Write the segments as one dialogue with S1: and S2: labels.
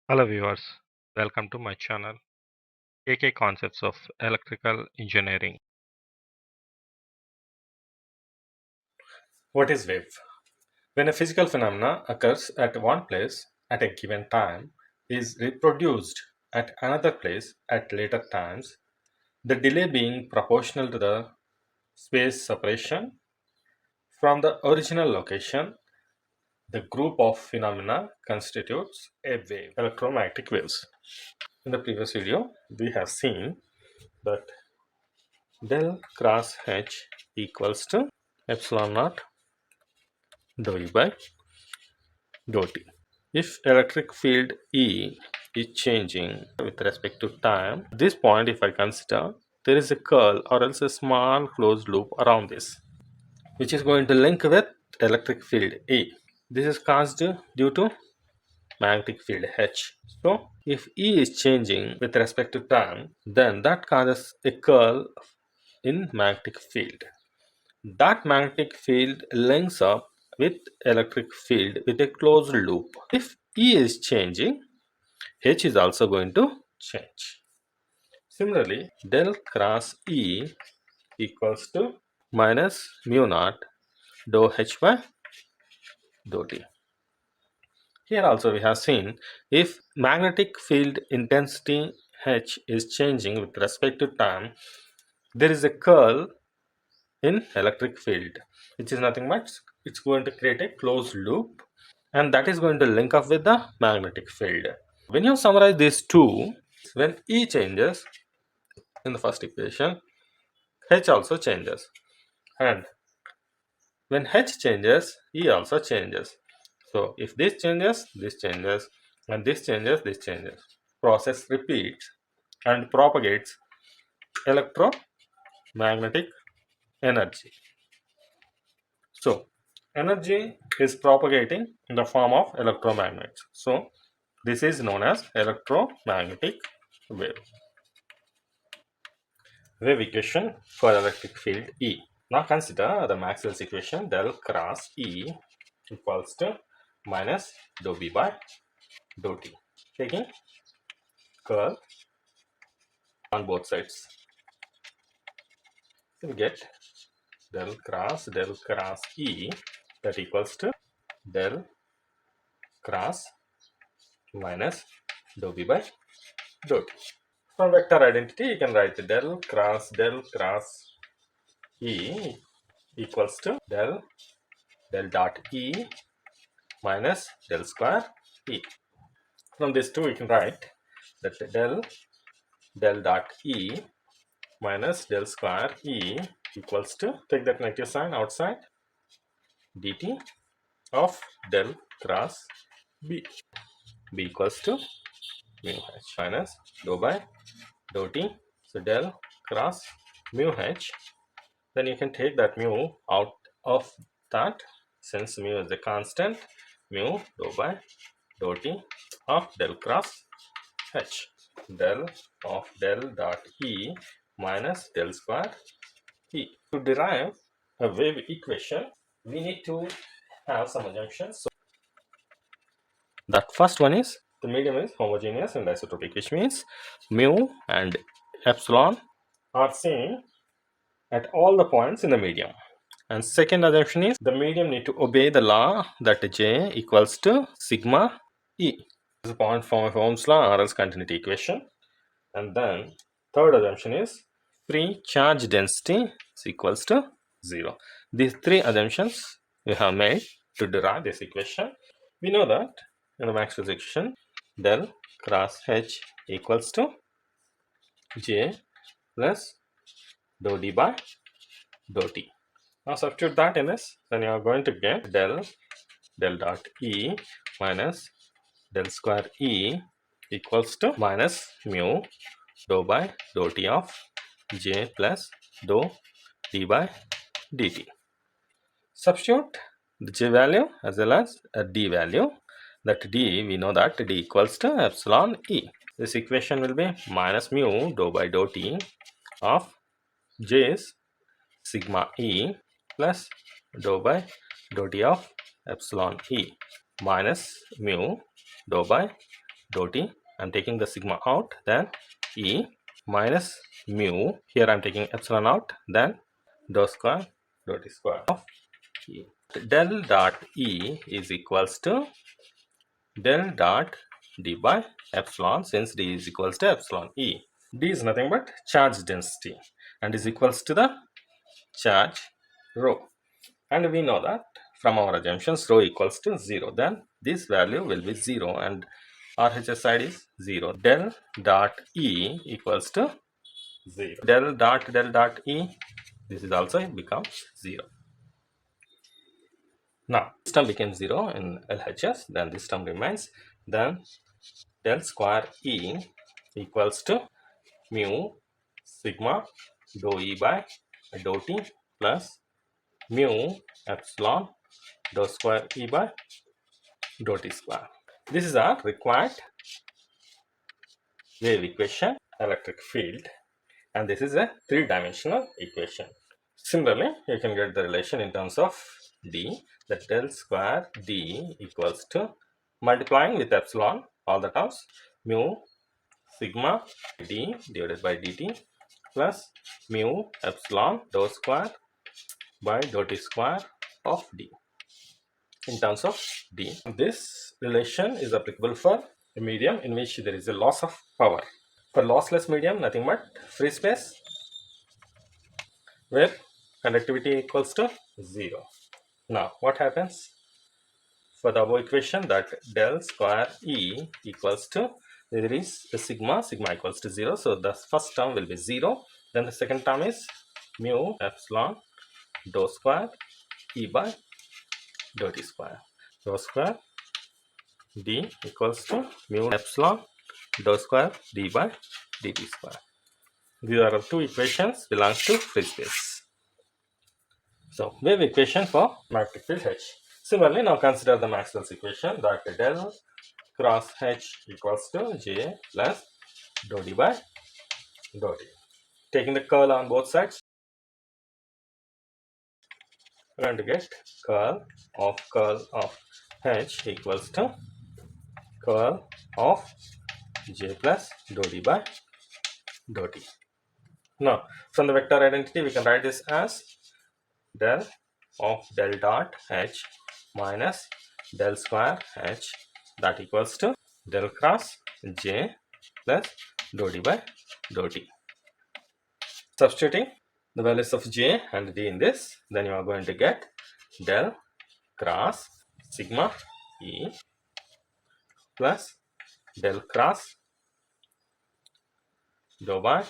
S1: Hello viewers, welcome to my channel AK Concepts of Electrical Engineering. What is wave? When a physical phenomena occurs at one place at a given time is reproduced at another place at later times, the delay being proportional to the space separation from the original location, the group of phenomena constitutes a wave. Electromagnetic waves. In the previous video, we have seen that del cross H equals to epsilon naught dou E by dou T. If electric field E is changing with respect to time, at this point if I consider there is a curl or else a small closed loop around this, which is going to link with electric field E. This is caused due to magnetic field H. So if E is changing with respect to time, then that causes a curl in magnetic field. That magnetic field links up with electric field with a closed loop. If E is changing, H is also going to change. Similarly, del cross E equals to minus mu naught dou H by dou T. Here also we have seen if magnetic field intensity H is changing with respect to time, there is a curl in electric field, which is nothing but it's going to create a closed loop, and that is going to link up with the magnetic field. When you summarize these two, when E changes in the first equation, H also changes, and when H changes, E also changes. So if this changes, and this changes, this changes. Process repeats and propagates electromagnetic energy. So energy is propagating in the form of electromagnets. So this is known as electromagnetic wave. Wave equation for electric field E. Now consider the Maxwell's equation del cross E equals to minus dou B by dou T. Taking curl on both sides. So we get del cross E, that equals to del cross minus dou B by dou T. From vector identity, you can write del cross E equals to del dot E minus del square E. From this two, we can write that del dot E minus del square E equals to, take that negative sign outside, dt of del cross B. B equals to mu H minus dou by dou T. So del cross mu H, then you can take that mu out of that, since mu is a constant, mu dou by dou T of del cross H, del of del dot E minus del square E. To derive a wave equation, we need to have some assumptions. So that first one is the medium is homogeneous and isotropic, which means mu and epsilon are same at all the points in the medium. And second assumption is the medium need to obey the law that J equals to sigma E. This is a point form of Ohm's law or else continuity equation. And then third assumption is free charge density is equals to 0. These three assumptions we have made to derive this equation. We know that in the Maxwell's equation, del cross H equals to J plus dou D by dou T. Now substitute that in this, then you are going to get del dot E minus del square E equals to minus mu dou by dou T of J plus dou D by dt. Substitute the J value as well as a D value. That D, we know that D equals to epsilon E. This equation will be minus mu dou by dou T of J is sigma E plus dou by dou T of epsilon E minus mu dou by dou t. I'm taking the sigma out, then E minus mu. Here I'm taking epsilon out, then dou square dou t square of E. Del dot E is equals to del dot d by epsilon, since d is equals to epsilon E. D is nothing but charge density and is equals to the charge rho. And we know that from our assumptions rho equals to 0, then this value will be 0 and RHS side is 0. Del dot E equals to 0. Del dot E, this is also becomes 0. Now this term became 0 in LHS, then this term remains. Then del square E equals to mu sigma dou E by dou T plus mu epsilon dou square E by dou T square. This is our required wave equation, electric field, and this is a three-dimensional equation. Similarly, you can get the relation in terms of d, that del square d equals to multiplying with epsilon all the terms, mu sigma d divided by dt plus mu epsilon dou square by dou t square of d in terms of d. This relation is applicable for a medium in which there is a loss of power. For lossless medium, nothing but free space where conductivity equals to 0. Now what happens for the above equation, that del square E equals to, there is a sigma equals to 0, so the first term will be 0, then the second term is mu epsilon dou square E by dou t square. Dou square d equals to mu epsilon dou square d by dt square. These are two equations belongs to free space. So wave equation for magnetic field H. Similarly, now consider the Maxwell's equation, that del cross H equals to J plus dou d by dou t. Taking the curl on both sides, we're going to get curl of H equals to curl of J plus dou d by dou t. Now, from the vector identity, we can write this as del of del dot H minus del square H, that equals to del cross J plus dou d by dou t. Substituting the values of J and D in this, then you are going to get del cross sigma E plus del cross dou by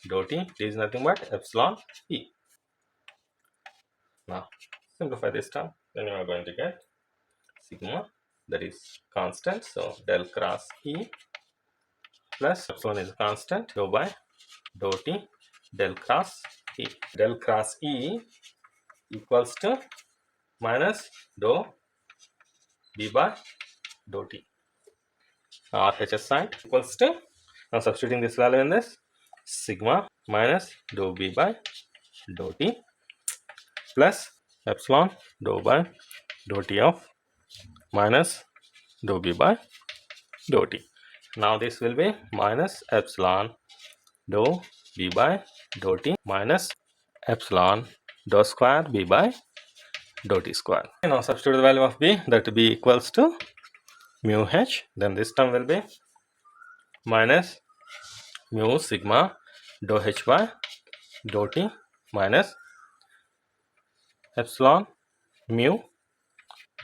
S1: dou t. T is nothing but epsilon E. Now simplify this term, then you are going to get sigma, that is constant, so del cross E plus epsilon is constant, dou by dou t del cross E. Del cross E equals to minus dou b by dou t. RHS side equals to, now substituting this value in this, sigma minus dou b by dou t plus epsilon dou by dou t of minus dou b by dou t. Now this will be minus epsilon dou b by dou t minus epsilon dou square b by dou t square. Now substitute the value of b, that b equals to mu h, then this term will be minus mu sigma dou h by dou t minus epsilon mu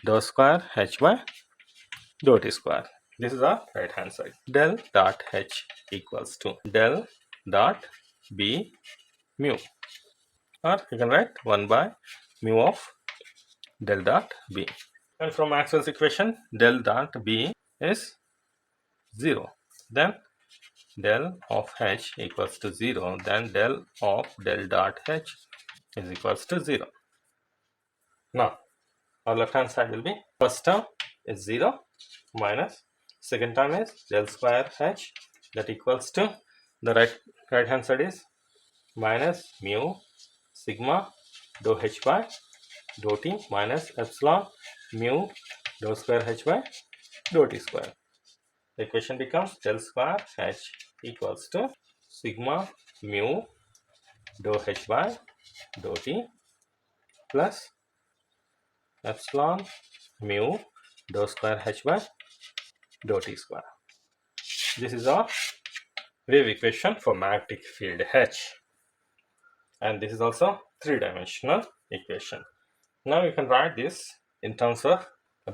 S1: dou square h by dou t square. This is our right hand side. Del dot h equals to del dot b mu, or you can write 1 by mu of del dot b. And from Maxwell's equation, del dot b is 0. Then del of h equals to 0. Then del of del dot h is equals to 0. Now, our left hand side will be, first term is 0 minus second term is del square h, that equals to, the right hand side is minus mu sigma dou h by dou t minus epsilon mu dou square h by dou t square. the equation becomes del square H equals to sigma mu dou H by dou T plus epsilon mu dou square H by dou T square. This is our wave equation for magnetic field H, and this is also three-dimensional equation. Now you can write this in terms of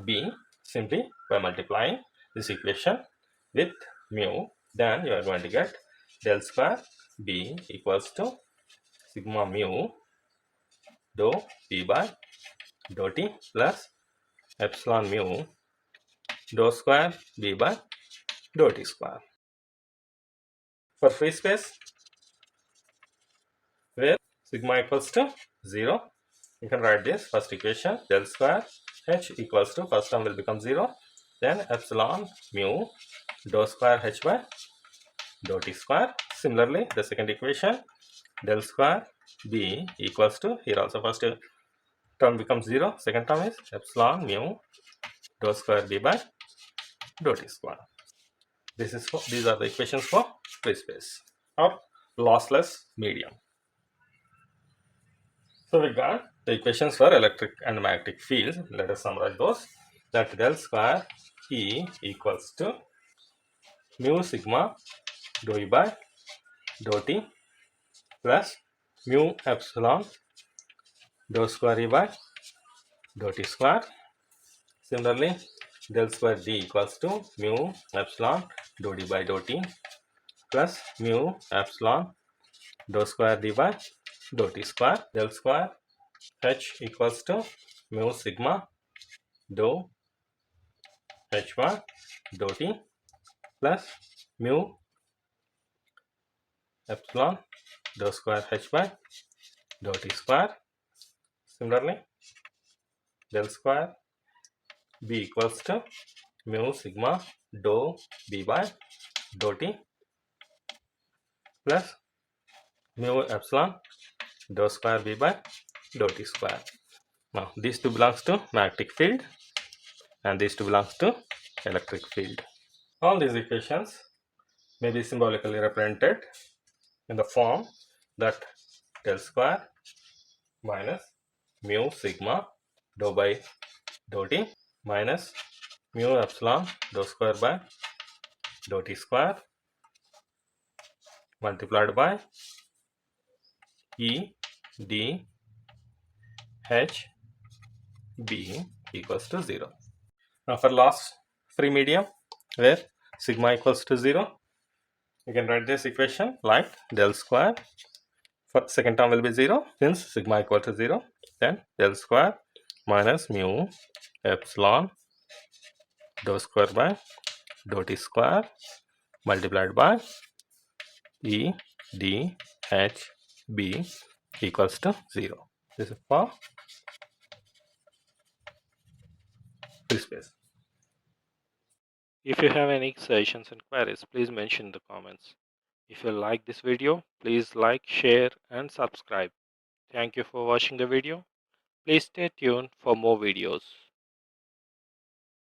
S1: B simply by multiplying this equation with mu. Then you are going to get del square B equals to sigma mu dou P by dou T plus epsilon mu dou square B by dou T square. For free space where sigma equals to 0, you can write this first equation del square H equals to, first term will become 0, then epsilon mu dou square H by dou T square. Similarly, the second equation del square B equals to, here also first term becomes 0, second term is epsilon mu dou square B by dou T square. These are the equations for free space or lossless medium. So we got the equations for electric and magnetic fields. Let us summarize those. That del square E equals to mu sigma dou E by dou T plus mu epsilon dou square E by dou T square. Similarly, del square D equals to mu epsilon dou D by dou T plus mu epsilon dou square D by dou T square. Del square H equals to mu sigma dou H by dou T plus mu epsilon dou square H by dou T square. Similarly, del square B equals to mu sigma dou B by dou T plus mu epsilon dou square B by dou T square. Now these two belongs to magnetic field and these two belongs to electric field. All these equations may be symbolically represented in the form that del square minus mu sigma dou by dou T minus mu epsilon dou square by dou T square multiplied by E D H B equals to 0. Now for loss free medium where sigma equals to 0, you can write this equation like del square, for second term will be 0 since sigma equal to 0, then del square minus mu epsilon dou square by dou T square multiplied by E D H B equals to 0. This is for free space.
S2: If you have any suggestions and queries, please mention in the comments. If you like this video, please like, share and subscribe. Thank you for watching the video. Please stay tuned for more videos.